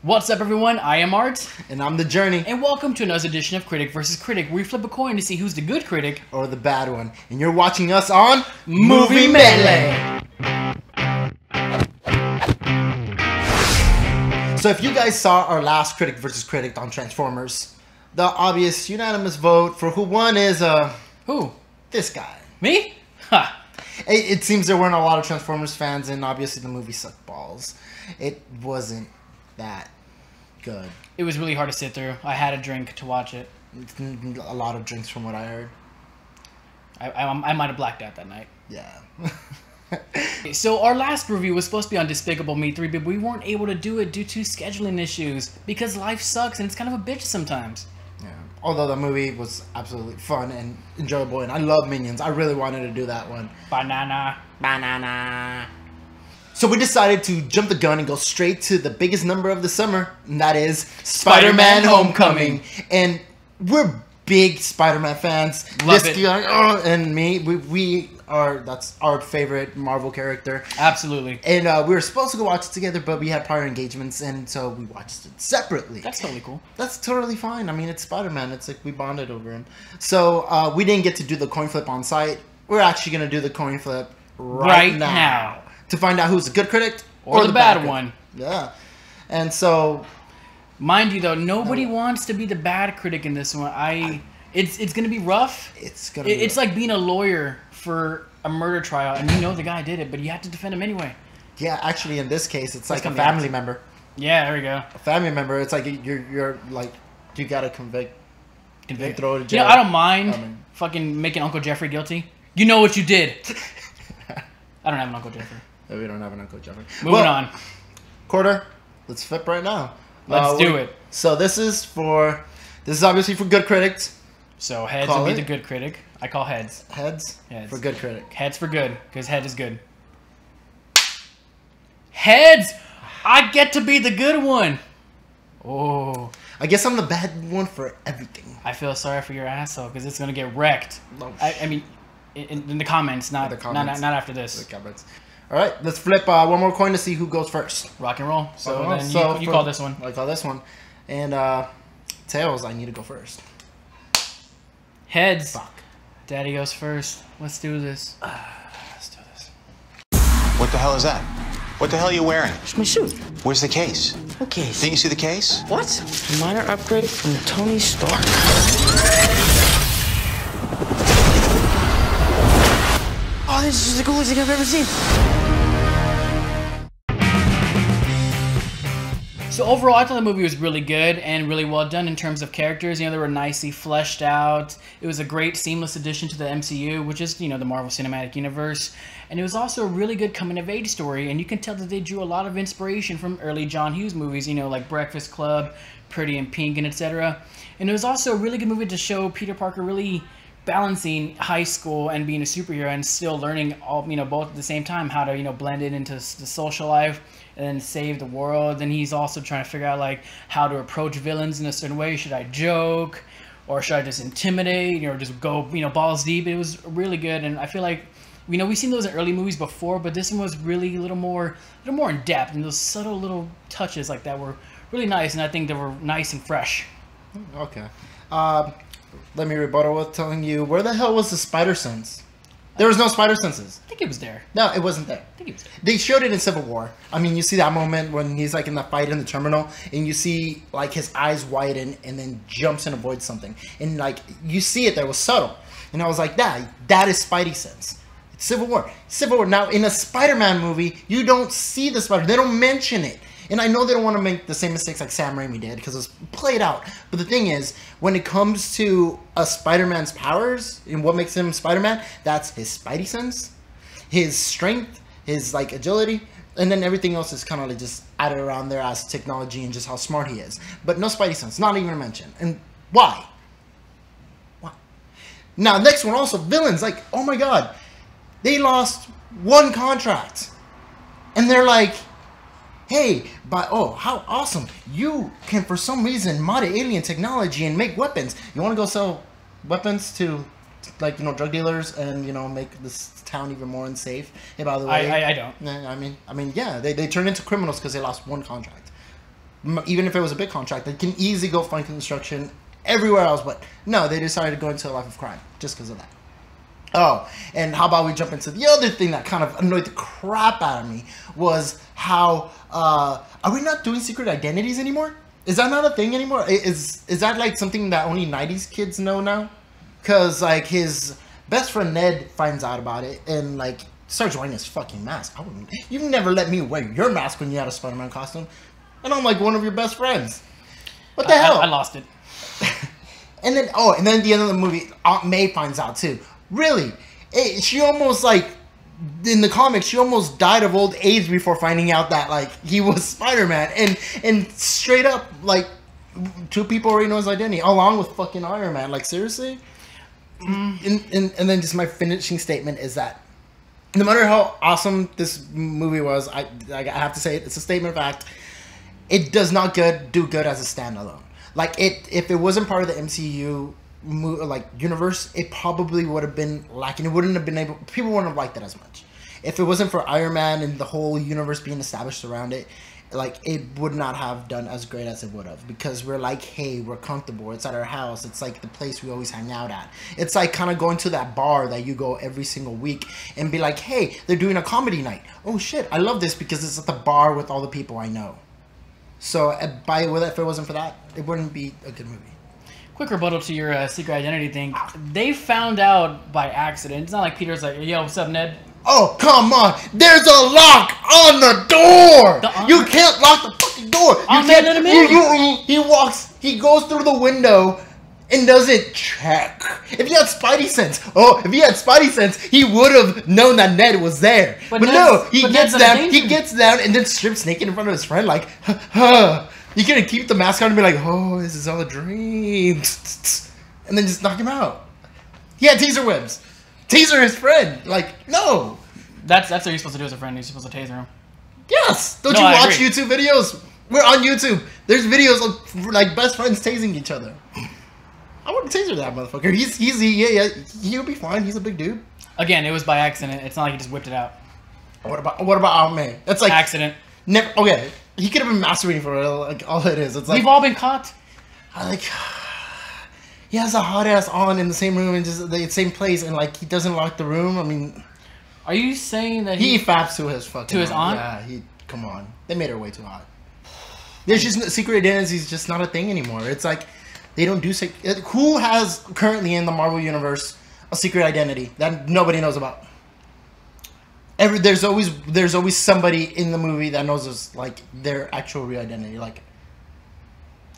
What's up, everyone? I am Art. And I'm the Journey. And welcome to another edition of Critic vs. Critic, where we flip a coin to see who's the good critic or the bad one. And you're watching us on Movie Melee. So if you guys saw our last Critic vs. Critic on Transformers, the obvious unanimous vote for who won is, Who? This guy. Me? Ha! It seems there weren't a lot of Transformers fans, and obviously the movie sucked balls. It wasn't that good. It was really hard to sit through. I had a drink to watch it. A lot of drinks from what I heard. I might have blacked out that night. Yeah. So our last review was supposed to be on Despicable Me 3, but we weren't able to do it due to scheduling issues because life sucks and it's kind of a bitch sometimes. Yeah. Although the movie was absolutely fun and enjoyable, and I love Minions. I really wanted to do that one. Banana. So we decided to jump the gun and go straight to the biggest number of the summer, and that is Spider-Man Homecoming. And we're big Spider-Man fans. Love this it. guy and me, we are, that's our favorite Marvel character. Absolutely. And we were supposed to go watch it together, but we had prior engagements, and so we watched it separately. That's totally cool. That's totally fine. I mean, it's Spider-Man. It's like we bonded over him. So we didn't get to do the coin flip on site. We're actually going to do the coin flip right now. To find out who's the good critic or the bad one. Yeah. And so, mind you, though, nobody wants to be the bad critic in this one. It's gonna be rough. It's like being a lawyer for a murder trial, and you know the guy did it, but you have to defend him anyway. Yeah, actually, in this case, it's like a family member. Yeah, there we go. A family member. It's like you're like, you gotta convict. Throw to jail. Yeah, I don't mind fucking making Uncle Jeffrey guilty. You know what you did. I don't have an Uncle Jeffrey. No, we don't have an Uncle Jeffrey. Moving on. Quarter. Let's flip right now. Let's do it. So this is obviously for good critics. So heads would be the good critic. I call heads. Heads for good critic. Heads for good, because head is good. Heads! I get to be the good one. Oh. I guess I'm the bad one for everything. I feel sorry for your asshole, because it's going to get wrecked. No. I mean, in the comments, not after this. The comments. All right, let's flip one more coin to see who goes first. Rock and roll. So you call this one. I call this one. And tails, I need to go first. Heads. Fuck. Daddy goes first. Let's do this. Let's do this. What the hell is that? What the hell are you wearing? It's my suit. Where's the case? What case? Didn't you see the case? What? A minor upgrade from Tony Stark. Oh, this is the coolest thing I've ever seen. So overall, I thought the movie was really good and really well done in terms of characters. You know, they were nicely fleshed out. It was a great seamless addition to the MCU, which is, you know, the Marvel Cinematic Universe. And it was also a really good coming-of-age story. And you can tell that they drew a lot of inspiration from early John Hughes movies, you know, like Breakfast Club, Pretty in Pink, and etc. And it was also a really good movie to show Peter Parker really balancing high school and being a superhero and still learning all, you know, both at the same time, how to, you know, blend it into the social life and then save the world. And he's also trying to figure out like how to approach villains in a certain way. Should I joke or should I just intimidate, or just go, you know, balls deep? It was really good. And I feel like, you know, we've seen those in early movies before, but this one was really a little more in depth, and those subtle little touches like that were really nice, and I think they were nice and fresh. Okay. Let me rebuttal with telling you, where the hell was the spider sense? There was no spider senses. I think it was there. No, it wasn't there. I think it was there. They showed it in Civil War. I mean, you see that moment when he's like in the fight in the terminal, and you see like his eyes widen and then jumps and avoids something. And like, you see it there, was subtle. And I was like, that is Spidey sense. It's Civil War. Civil War. Now, in a Spider-Man movie, you don't see the spider. They don't mention it. And I know they don't want to make the same mistakes like Sam Raimi did because it's played out. But the thing is, when it comes to a Spider-Man's powers and what makes him Spider-Man, that's his Spidey sense, his strength, his like agility, and then everything else is kind of like just added around there as technology and just how smart he is. But no Spidey sense, not even mentioned. And why? Why? Now, next one also, villains. Like, oh my god, they lost one contract. And they're like, hey, but oh, how awesome. You can, for some reason, mod alien technology and make weapons. You want to go sell weapons to, like, you know, drug dealers and, you know, make this town even more unsafe? Hey, by the way. I don't. I mean, yeah, they turned into criminals because they lost one contract. even if it was a big contract, they can easily go find construction everywhere else. But no, they decided to go into a life of crime just because of that. Oh, and how about we jump into the other thing that kind of annoyed the crap out of me was how are we not doing secret identities anymore? Is that not a thing anymore? Is that like something that only 90s kids know now? Because like his best friend Ned finds out about it and like starts wearing his fucking mask. You never let me wear your mask when you had a Spider-Man costume. And I'm like one of your best friends. What the hell? I lost it. And then at the end of the movie, Aunt May finds out too. Really? She almost like in the comics, she almost died of old age before finding out that like he was Spider-Man. And straight up like 2 people already know his identity, along with fucking Iron Man. Like seriously? And then just my finishing statement is that no matter how awesome this movie was, I have to say it's a statement of fact. It does not do good as a standalone. Like if it wasn't part of the MCU universe, it probably would have been lacking. It wouldn't have been able. People wouldn't have liked it as much. If it wasn't for Iron Man and the whole universe being established around it, like it would not have done as great as it would have, because we're like, hey, we're comfortable. It's at our house. It's like the place we always hang out at. It's like kind of going to that bar that you go every single week and be like, hey, they're doing a comedy night. Oh shit, I love this because it's at the bar with all the people I know. So if it wasn't for that, it wouldn't be a good movie. Quick rebuttal to your secret identity thing. They found out by accident. It's not like Peter's like, yo, what's up, Ned? Oh, come on. There's a lock on the door. You can't lock the fucking door. You can't let him in. He goes through the window and doesn't check. If he had Spidey sense, he would have known that Ned was there. But no, he gets down and then strips naked in front of his friend like, You couldn't keep the mask on and be like, oh, this is all a dream. And then just knock him out. He had taser webs. Taser his friend. Like, no. That's what you're supposed to do as a friend. You're supposed to taser him. Yes. Don't you watch YouTube videos? We're on YouTube. There's videos of like best friends tasing each other. I wouldn't taser that motherfucker. He'll be fine. He's a big dude. Again, it was by accident. It's not like he just whipped it out. What about Aunt May? That's like accident. Never. Okay, he could have been masturbating for real. Like all it is. It's like we've all been caught. He has a hot ass on in the same room and just the same place, and like he doesn't lock the room. I mean, are you saying that he faps to his fucking his aunt? Yeah, come on. They made her way too hot. There's just secret identities, just not a thing anymore. It's like they don't do who has currently in the Marvel universe a secret identity that nobody knows about. There's always somebody in the movie that knows like their actual real identity. Like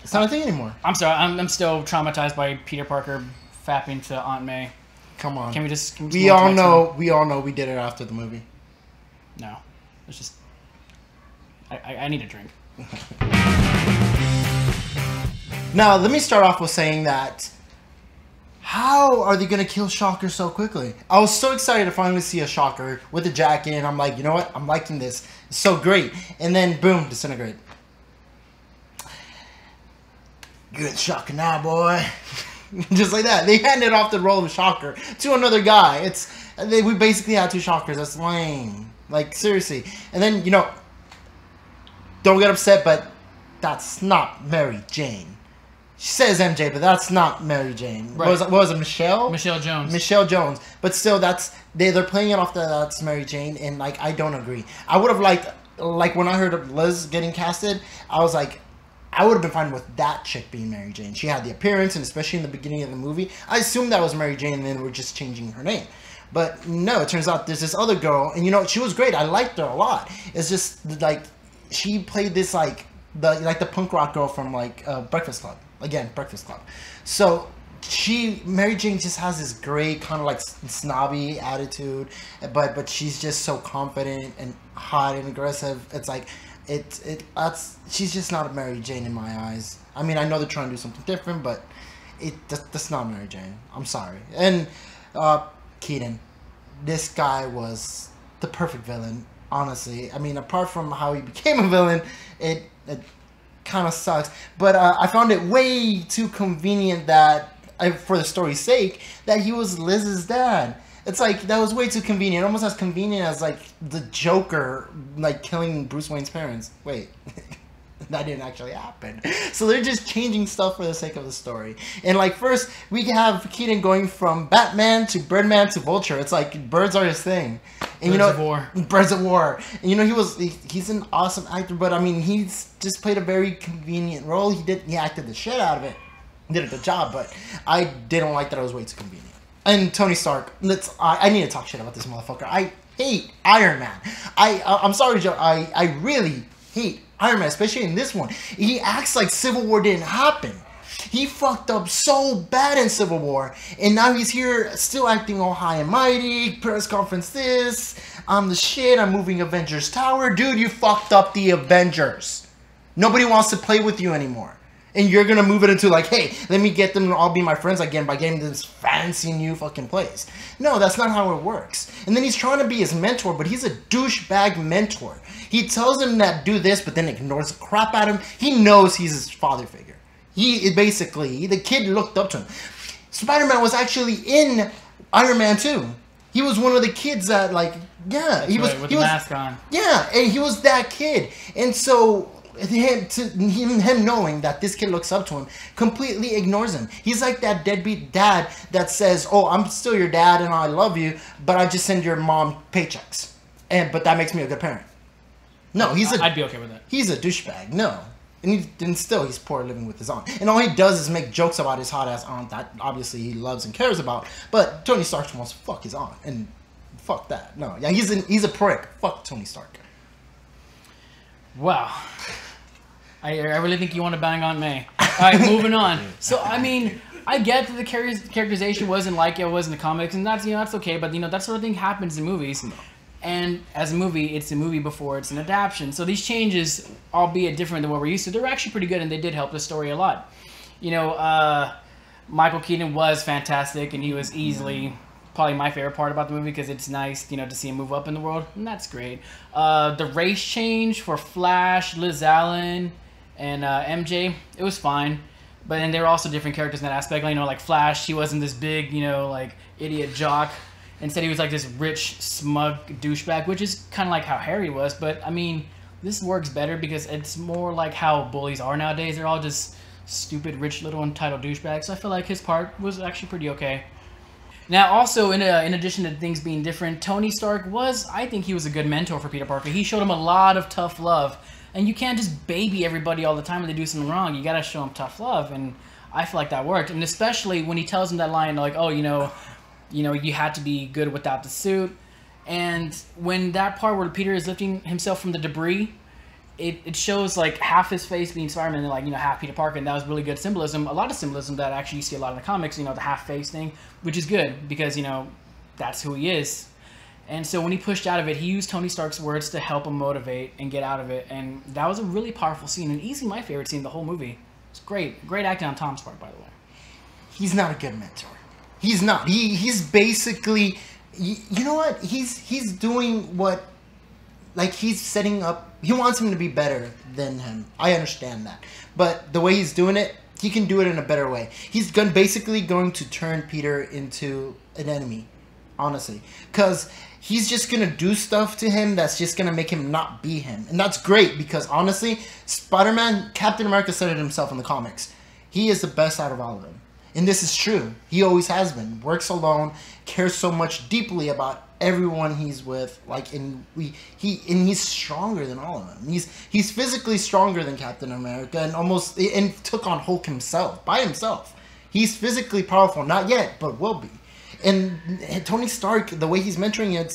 it's not a thing anymore. I'm sorry. I'm still traumatized by Peter Parker fapping to Aunt May. Come on. Can we just? We all know we did it after the movie. No, it's just. I need a drink. Now let me start off with saying that. How are they gonna kill Shocker so quickly? I was so excited to finally see a Shocker with a jacket, and I'm like, you know what? I'm liking this. It's so great. And then boom, disintegrate. Good Shocker now, boy. Just like that. They handed off the role of Shocker to another guy. We basically had 2 Shockers. That's lame. Like seriously. And then don't get upset, but that's not Mary Jane. She says MJ, but that's not Mary Jane. Right. What was it, Michelle? Michelle Jones. Michelle Jones. But still, they're playing it off that's Mary Jane, and like I don't agree. I would have liked, like when I heard of Liz getting casted, I was like, I would have been fine with that chick being Mary Jane. She had the appearance, and especially in the beginning of the movie, I assumed that was Mary Jane, and then we're just changing her name. But no, it turns out there's this other girl, and she was great. I liked her a lot. It's just like she played this like the punk rock girl from like Breakfast Club. Again, Breakfast Club. So Mary Jane just has this great kind of like snobby attitude, but she's just so confident and hot and aggressive. It's like she's just not a Mary Jane in my eyes. I mean, I know they're trying to do something different, but that's not Mary Jane. I'm sorry. And Keaton, this guy was the perfect villain. Honestly, I mean, apart from how he became a villain, it kind of sucks, but I found it way too convenient that, for the story's sake, that he was Liz's dad. It's like, that was way too convenient, almost as convenient as like the Joker like killing Bruce Wayne's parents. Wait, that didn't actually happen. So they're just changing stuff for the sake of the story. And like first we have Keaton going from Batman to Birdman to Vulture. It's like birds are his thing. And Birds of War. Birds of War. And you know he's an awesome actor, but I mean he's just played a very convenient role. He acted the shit out of it. Did a good job, but I didn't like that it was way too convenient. And Tony Stark, I need to talk shit about this motherfucker. I hate Iron Man. I'm sorry, Joe. I really hate Iron Man, especially in this one. He acts like Civil War didn't happen. He fucked up so bad in Civil War, and now he's here still acting all high and mighty. Press conference this. I'm the shit. I'm moving Avengers Tower. Dude, you fucked up the Avengers. Nobody wants to play with you anymore. And you're going to move it into like, hey, let me get them to all be my friends again by getting this fancy new fucking place. No, that's not how it works. And then he's trying to be his mentor, but he's a douchebag mentor. He tells him that do this, but then ignores the crap out of him. He knows he's his father figure. The kid looked up to him. Spider-Man was actually in Iron Man 2. He was one of the kids that like, yeah. He was with the mask on. Yeah, and he was that kid. And so him knowing that this kid looks up to him completely ignores him. He's like that deadbeat dad that says, oh, I'm still your dad and I love you, but I just send your mom paychecks, but that makes me a good parent. No, I'd be okay with that. He's a douchebag. No. And still he's poor living with his aunt, and all he does is make jokes about his hot ass aunt that obviously he loves and cares about. But Tony Stark wants to fuck his aunt, and fuck that. No, yeah, he's a prick. Fuck Tony Stark. Wow. I really think you want to bang on May. Alright, moving on. So, I mean, I get that the characterization wasn't like it was in the comics, and that's, that's okay, but, that sort of thing happens in movies. No. And as a movie, it's a movie before it's an adaptation. So these changes, albeit different than what we're used to, they're actually pretty good, and they did help the story a lot. Michael Keaton was fantastic, and he was easily probably my favorite part about the movie because it's nice, to see him move up in the world, and that's great. The race change for Flash, Liz Allen, and MJ, it was fine, but then there were also different characters in that aspect. Like Flash, he wasn't this big, idiot jock. Instead, he was like this rich, smug douchebag, which is kind of like how Harry was. But I mean, this works better because it's more like how bullies are nowadays. They're all just stupid, rich, little entitled douchebags. So I feel like his part was actually pretty okay. Now, also, in addition to things being different, Tony Stark I think he was a good mentor for Peter Parker. He showed him a lot of tough love. And you can't just baby everybody all the time when they do something wrong. You gotta show them tough love, and I feel like that worked. And especially when he tells him that line, like, oh, you had to be good without the suit. And when that part where Peter is lifting himself from the debris, it shows like half his face being Spider-Man and like, half Peter Parker, and that was really good symbolism. A lot of symbolism that actually you see a lot in the comics, the half face thing, which is good because, that's who he is. And so when he pushed out of it, he used Tony Stark's words to help him motivate and get out of it. And that was a really powerful scene, and easily my favorite scene of the whole movie. It's great. Great acting on Tom's part, by the way. He's not a good mentor. He's not. He's basically, you know what? He's doing what, like he's setting up, he wants him to be better than him. I understand that. But the way he's doing it, he can do it in a better way. He's basically going to turn Peter into an enemy, honestly. Because he's just going to do stuff to him that's just going to make him not be him. And that's great because, honestly, Spider-Man, Captain America said it himself in the comics. He is the best out of all of them. And this is true. He always has been. Works alone, cares so much deeply about everyone he's with. He's stronger than all of them. He's physically stronger than Captain America and took on Hulk by himself. He's physically powerful, not yet, but will be. And Tony Stark, the way he's mentoring it,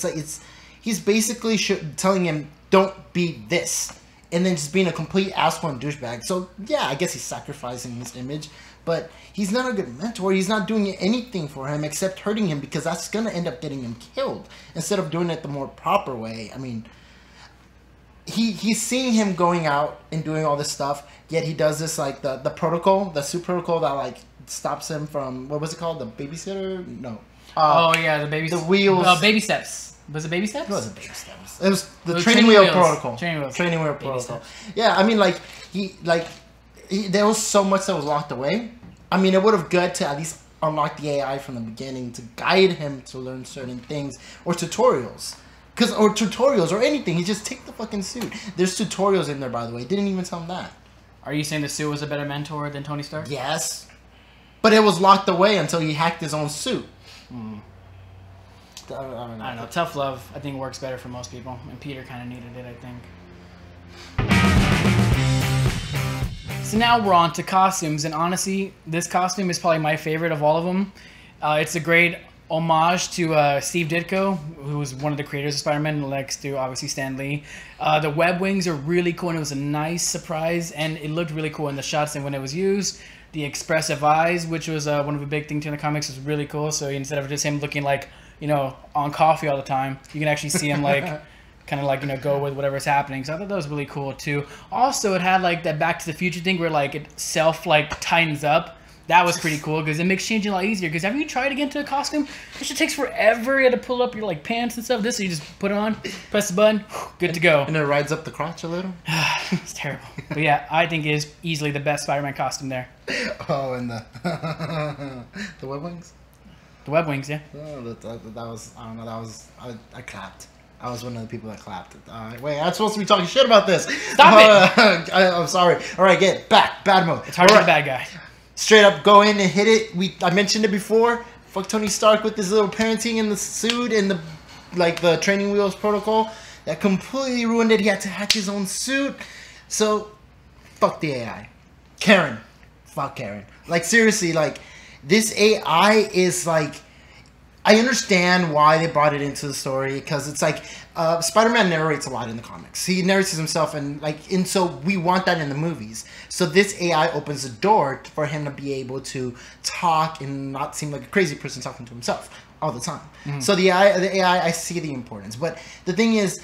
he's basically telling him, don't be this. And then just being a complete asshole and douchebag. So, yeah, I guess he's sacrificing his image. But he's not a good mentor. He's not doing anything for him except hurting him because that's going to end up getting him killed. Instead of doing it the more proper way. I mean, he's seeing him going out and doing all this stuff. Yet he does this, like, the protocol, the suit protocol that, like, stops him from, what was it called? The babysitter? No. The wheels. Baby steps. Was it baby steps? It wasn't baby steps. It was the training wheel protocol. Training wheel protocol. Yeah, I mean, there was so much that was locked away. I mean, it would have good to at least unlock the AI from the beginning to guide him to learn certain things or tutorials. Or anything. He just take the fucking suit. There's tutorials in there, by the way. Didn't even tell him that. Are you saying the suit was a better mentor than Tony Stark? Yes. But it was locked away until he hacked his own suit. I don't I don't know. Tough love, I think, works better for most people. And Peter kind of needed it, I think. So now we're on to costumes. And honestly, this costume is probably my favorite of all of them. It's a great homage to Steve Ditko, who was one of the creators of Spider-Man, next to obviously Stan Lee. The web wings are really cool, and it was a nice surprise, and it looked really cool in the shots and when it was used. The expressive eyes, which was one of the big things in the comics, was really cool. So instead of just him looking like, you know, on coffee all the time, you can actually see him like kind of like, you know, go with whatever's happening. So I thought that was really cool too. Also, it had like that Back to the Future thing where like it like tightens up. That was pretty cool because it makes changing a lot easier. Because have you tried to get into a costume? This shit takes forever. You had to pull up your like pants and stuff. This, you just put it on, press the button, good to go. And it rides up the crotch a little. It's terrible. But yeah, I think it is easily the best Spider-Man costume there. Oh, and the the web wings. The web wings, yeah. Oh, that was, I don't know. That was I clapped. I was one of the people that clapped. Wait, I'm supposed to be talking shit about this. Stop it! I'm sorry. All right, get back. Bad mode. It's hard to be a bad guy. Straight up go in and hit it. I mentioned it before. Fuck Tony Stark with his little parenting in the suit and the training wheels protocol. That completely ruined it. He had to hack his own suit. So, fuck the AI. Karen. Fuck Karen. Like, seriously, like, this AI is like... I understand why they brought it into the story, because it's like Spider-Man narrates a lot in the comics. He narrates himself, and so we want that in the movies. So this AI opens the door for him to be able to talk and not seem like a crazy person talking to himself all the time. Mm-hmm. So the AI, I see the importance, but the thing is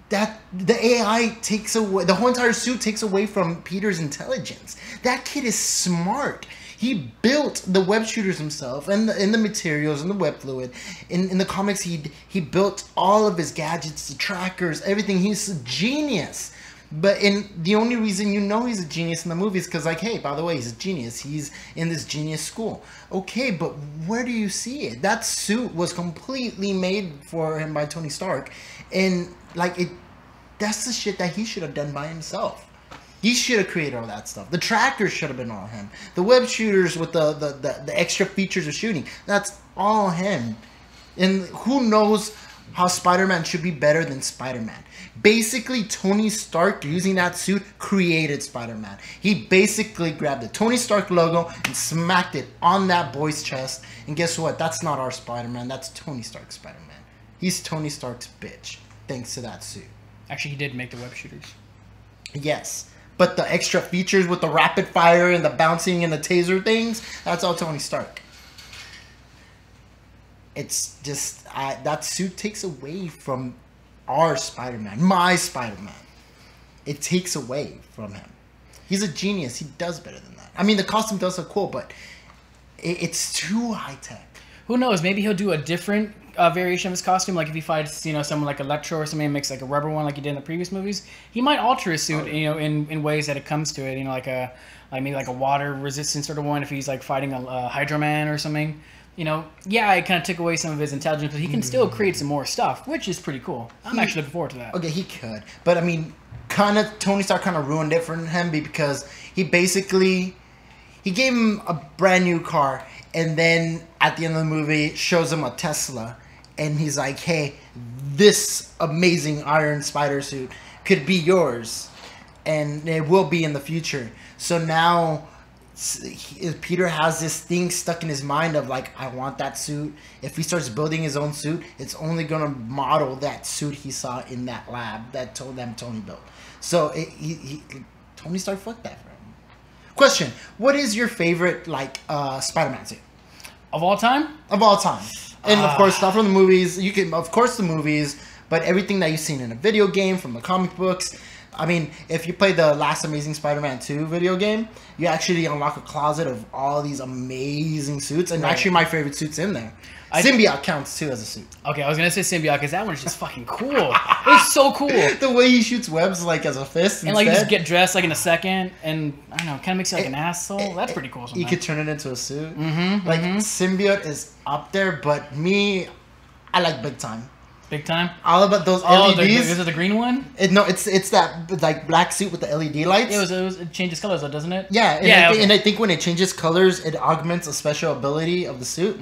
that the AI takes away, the whole entire suit takes away from Peter's intelligence. That kid is smart. He built the web shooters himself, and the materials and the web fluid. In the comics, he built all of his gadgets, the trackers, everything. He's a genius. But the only reason you know he's a genius in the movie is because, like, hey, by the way, he's a genius. He's in this genius school. Okay, but where do you see it? That suit was completely made for him by Tony Stark, and that's the shit that he should have done by himself. He should have created all that stuff. The trackers should have been all him. The web shooters with the extra features of shooting, that's all him. And who knows how Spider-Man should be better than Spider-Man. Basically, Tony Stark, using that suit, created Spider-Man. He basically grabbed the Tony Stark logo and smacked it on that boy's chest. And guess what? That's not our Spider-Man. That's Tony Stark's Spider-Man. He's Tony Stark's bitch, thanks to that suit. Actually, he did make the web shooters. Yes. But the extra features with the rapid fire and the bouncing and the taser things, that's all Tony Stark. It's just, that suit takes away from our Spider-Man, my Spider-Man. It takes away from him. He's a genius. He does better than that. I mean, the costume does look cool, but it's too high-tech. Who knows? Maybe he'll do a different variation of his costume. Like if he fights, you know, someone like Electro or something and makes like a rubber one like he did in the previous movies, he might alter his suit, you know, in ways that it comes to it. You know, like maybe like a water resistant sort of one if he's like fighting a Hydro Man or something. You know, yeah, it kind of took away some of his intelligence, but he can still create some more stuff, which is pretty cool. I'm actually looking forward to that. Okay, he could, but I mean, Tony Stark kind of ruined it for him because he basically gave him a brand new car. And then at the end of the movie, shows him a Tesla. And he's like, hey, this amazing Iron Spider suit could be yours. And it will be in the future. So now Peter has this thing stuck in his mind of like, I want that suit. If he starts building his own suit, it's only going to model that suit he saw in that lab that Tony built. So Tony Stark fucked that for him. Question: what is your favorite Spider-Man suit of all time? Of all time, and of course not from the movies. You can, of course, the movies, but everything that you've seen in a video game, from the comic books. I mean, if you play the last Amazing Spider-Man 2 video game, you actually unlock a closet of all these amazing suits, and actually my favorite suit's in there. Symbiote counts too as a suit. Okay, I was gonna say Symbiote because that one's just fucking cool. It's so cool. The way he shoots webs like as a fist, and like you just get dressed like in a second, and I don't know, kind of makes you like an asshole. That's pretty cool. You could turn it into a suit. Symbiote is up there, but me, I like Big Time. Big time. All about those Oh, LEDs. is it the green one? It's that like black suit with the LED lights. It changes colors though, doesn't it? Yeah, and yeah. And I think when it changes colors, it augments a special ability of the suit.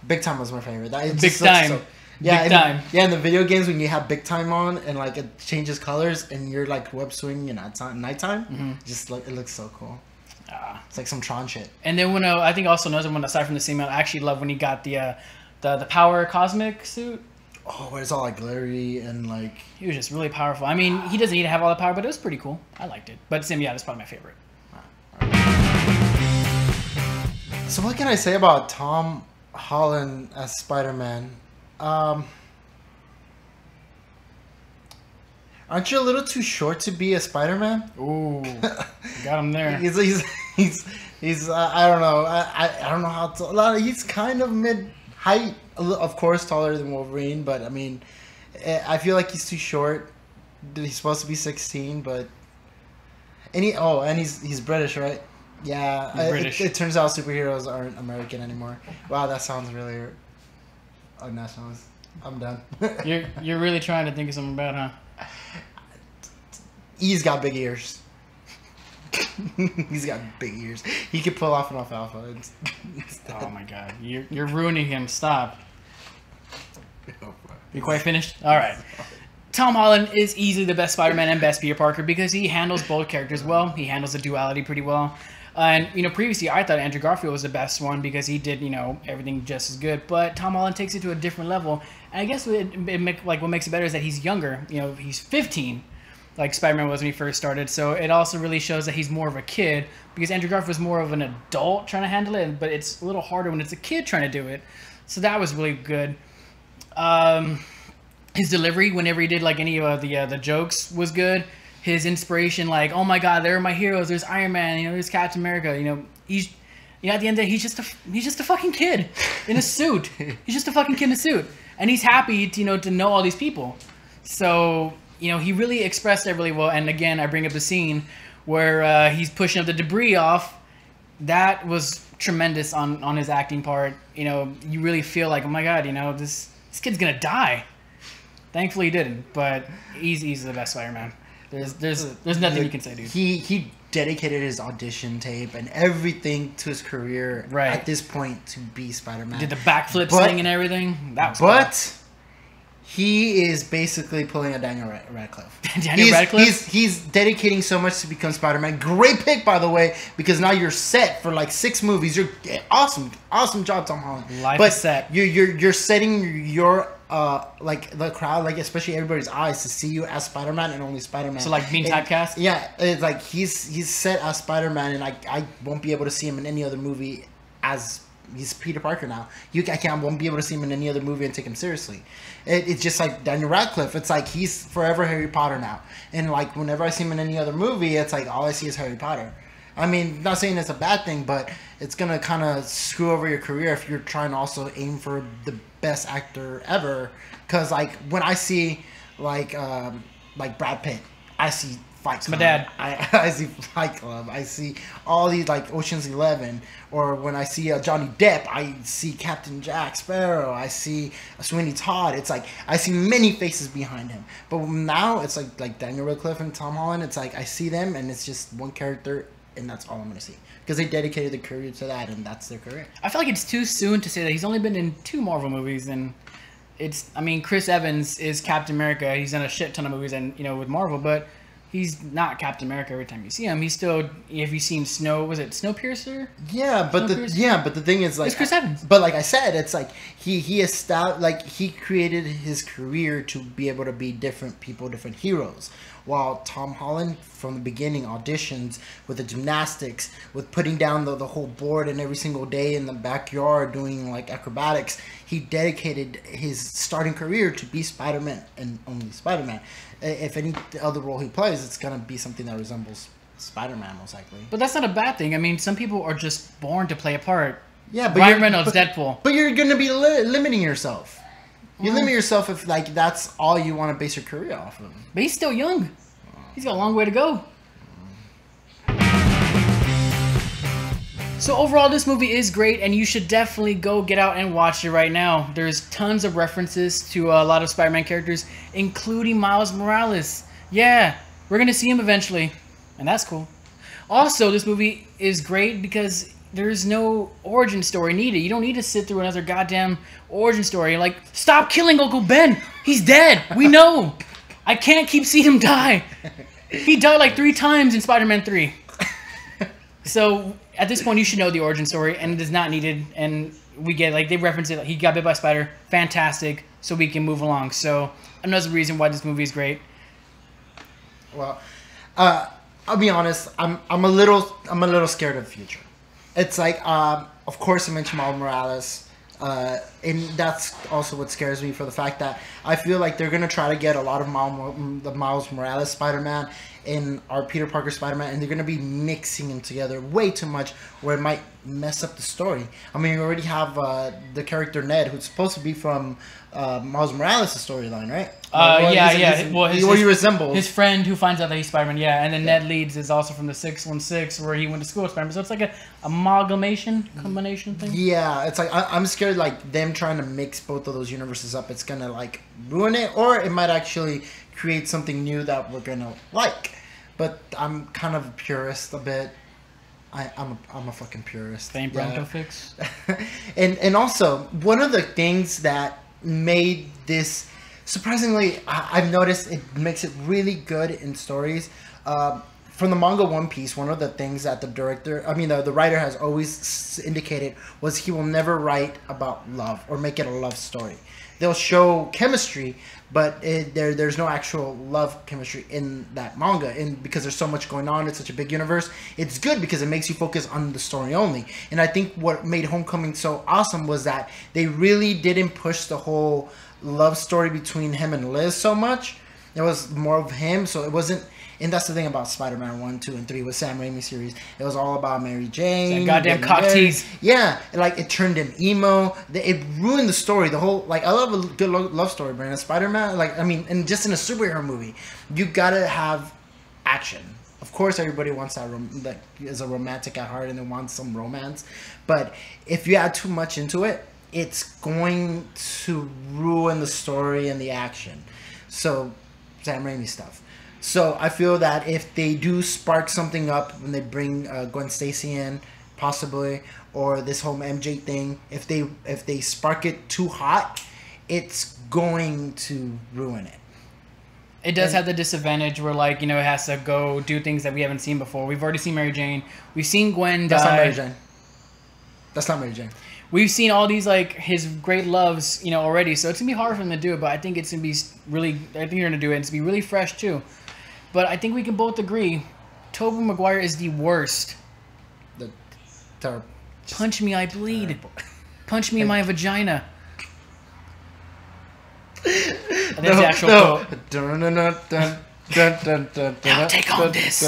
Big Time was my favorite. Big Time. Yeah, Big Time. Yeah, in the video games when you have Big Time on and like it changes colors and you're like web swinging at nighttime, just like it looks so cool. It's like some Tron shit. And then when I think also another one aside from the scene, I actually love when he got the power cosmic suit. Oh, where it's all like glittery and like... He was just really powerful. I mean, he doesn't need to have all the power, but it was pretty cool. I liked it. But Sim, yeah, that's probably my favorite. So what can I say about Tom Holland as Spider-Man? Aren't you a little too short to be a Spider-Man? Ooh, got him there. He's I don't know. I don't know how to... He's kind of mid-height. Of course, taller than Wolverine, but I mean, I feel like he's too short. He's supposed to be 16, but and he's British, right? Yeah, British. It turns out superheroes aren't American anymore. Wow, that sounds really unnationalist. I'm done. You're really trying to think of something bad, huh? He's got big ears. He's got big ears. He could pull off an alfalfa. Oh my god, you're ruining him. Stop. You quite finished? All right. Tom Holland is easily the best Spider-Man and best Peter Parker because he handles both characters well. He handles the duality pretty well. And, previously I thought Andrew Garfield was the best one because he did, everything just as good. But Tom Holland takes it to a different level. And I guess what makes it better is that he's younger. He's 15, like Spider-Man was when he first started. So it also really shows that he's more of a kid because Andrew Garfield was more of an adult trying to handle it. But it's a little harder when it's a kid trying to do it. So that was really good. His delivery whenever he did like any of the jokes was good. His inspiration, like, oh my god, they're my heroes. There's Iron Man, there's Captain America. He's at the end of the day, he's just a fucking kid in a suit. He's just a fucking kid in a suit, and he's happy to know all these people. So he really expressed that really well. And again, I bring up the scene where he's pushing up the debris off. That was tremendous on his acting part. You really feel like, oh my god, this kid's gonna die. Thankfully he didn't, but he's the best Spider-Man. There's nothing you can say, dude. He dedicated his audition tape and everything to his career at this point to be Spider-Man. Did the backflips thing and everything. That was but he is basically pulling a Daniel Radcliffe. Radcliffe? He's dedicating so much to become Spider-Man. Great pick, by the way, because now you're set for like 6 movies. You're awesome job, Tom Holland. Life is set. You're setting your like the crowd, like especially everybody's eyes to see you as Spider-Man and only Spider-Man. So like being typecast? Yeah, it's like he's set as Spider-Man, and I won't be able to see him in any other movie as he's Peter Parker now. I won't be able to see him in any other movie and take him seriously. It's just like Daniel Radcliffe. It's like he's forever Harry Potter now, and like whenever I see him in any other movie, it's like all I see is Harry Potter. I mean, not saying it's a bad thing, but it's gonna kind of screw over your career if you're trying to also aim for the best actor ever. Because like when I see like Brad Pitt, I see Fight Club. My dad. I see Fight Club. I see all these like Ocean's 11. Or when I see Johnny Depp, I see Captain Jack Sparrow. I see Sweeney Todd. It's like I see many faces behind him. But now it's like Daniel Radcliffe and Tom Holland. It's like I see them and it's just one character. And that's all I'm gonna see because they dedicated their career to that, and that's their career. I feel like it's too soon to say that he's only been in 2 Marvel movies, and Chris Evans is Captain America. He's done a shit ton of movies, and with Marvel, but he's not Captain America every time you see him. He's still, if you've seen Snowpiercer? Yeah, but the thing is, like, it's Chris Evans. But like I said, it's like he created his career to be able to be different people, different heroes. While Tom Holland, from the beginning, auditions with the gymnastics, with putting down the whole board and every single day in the backyard doing like acrobatics, he dedicated his starting career to be Spider-Man and only Spider-Man. If any other role he plays, it's gonna be something that resembles Spider-Man most likely. But that's not a bad thing. I mean, some people are just born to play a part. Yeah, but Ryan Reynolds, Deadpool. But you're gonna be limiting yourself. You limit yourself if like that's all you want to base your career off of. But he's still young. He's got a long way to go. So overall, this movie is great, and you should definitely go get out and watch it right now. There's tons of references to a lot of Spider-Man characters, including Miles Morales. Yeah, we're gonna see him eventually, and that's cool. Also, this movie is great because there's no origin story needed. You don't need to sit through another goddamn origin story. Like, stop killing Uncle Ben! He's dead! We know! I can't keep seeing him die! He died like 3 times in Spider-Man 3. So, at this point, you should know the origin story, and it is not needed, and we get, like, they reference it, like, he got bit by a spider, fantastic, so we can move along. So, another reason why this movie is great. Well, I'll be honest, I'm a little scared of the future. It's like, of course I mentioned Miles Morales, and that's also what scares me for the fact that I feel like they're going to try to get a lot of the Miles Morales Spider-Man in our Peter Parker Spider-Man, and they're going to be mixing them together way too much where it might mess up the story. I mean, you already have the character Ned, who's supposed to be from Miles Morales' storyline, right? He resembles his friend who finds out that he's Spider-Man, yeah, and then Ned Leeds is also from the 616 where he went to school with Spider-Man, so it's like a combination thing. Yeah, it's like I'm scared like them trying to mix both of those universes up, it's gonna like ruin it, or it might actually create something new that we're gonna like. But I'm kind of a purist a bit. I'm a fucking purist. Same Bronco fix. and also one of the things that made this surprisingly, I've noticed it makes it really good in stories. From the manga One Piece, one of the things that the writer has always indicated was he will never write about love or make it a love story. They'll show chemistry, but there's no actual love chemistry in that manga. And because there's so much going on, it's such a big universe, it's good because it makes you focus on the story only. And I think what made Homecoming so awesome was that they really didn't push the whole love story between him and Liz so much. It was more of him, so it wasn't. And that's the thing about Spider-Man 1, 2, and 3 with Sam Raimi series. It was all about Mary Jane. That goddamn cock tease. Yeah, like it turned him emo. It ruined the story. The whole, like, I love a good love story, but in a Spider-Man, like, I mean, and just in a superhero movie, you gotta have action. Of course, everybody wants that is a romantic at heart and they want some romance. But if you add too much into it, it's going to ruin the story and the action. So, Sam Raimi stuff. So I feel that if they do spark something up when they bring Gwen Stacy in, possibly, or this whole MJ thing, if they spark it too hot, it's going to ruin it. It does have the disadvantage where, like, you know, it has to go do things that we haven't seen before. We've already seen Mary Jane. We've seen Gwen die. That's not Mary Jane. That's not Mary Jane. We've seen all these, like, his great loves, you know, already. So it's going to be hard for him to do it, but I think it's going to be really, I think you're going to do it. It's going to be really fresh, too. But I think we can both agree, Tobey Maguire is the worst. Punch me, I bleed. Terrible. Punch me in my vagina. That's the actual quote. Now take on this.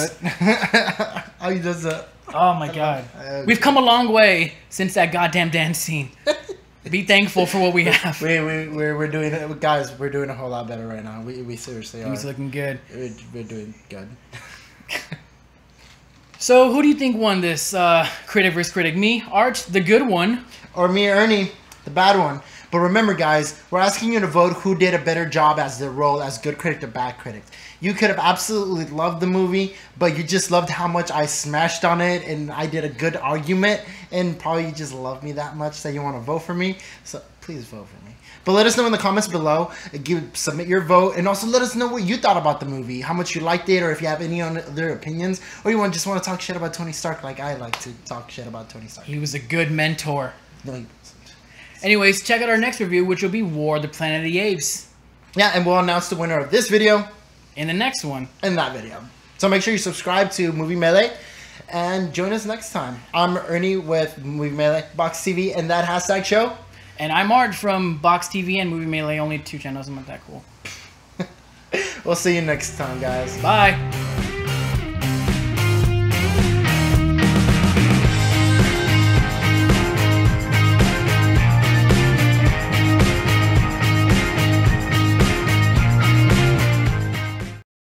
Oh, he does that. Oh my god. We've come a long way since that goddamn dance scene. Be thankful for what we have. We're doing it, guys. We're doing a whole lot better right now. We seriously are. He's looking good. We're doing good. So, who do you think won this Critic vs. Critic? Me, Art, the good one, or me, Ernie, the bad one? But remember, guys, we're asking you to vote who did a better job as their role as good critic or bad critic. You could have absolutely loved the movie, but you just loved how much I smashed on it and I did a good argument, and probably you just love me that much that you want to vote for me. So please vote for me. But let us know in the comments below. Submit your vote, and also let us know what you thought about the movie, how much you liked it, or if you have any other opinions, or you just want to talk shit about Tony Stark like I like to talk shit about Tony Stark. He was a good mentor. No, he wasn't. Anyways, check out our next review, which will be War of the Planet of the Apes. Yeah, and we'll announce the winner of this video. In the next one. In that video. So make sure you subscribe to Movie Melee and join us next time. I'm Ernie with Movie Melee, Box TV, and that hashtag show. And I'm Art from Box TV and Movie Melee. Only 2 channels. I'm not that cool. We'll see you next time, guys. Bye.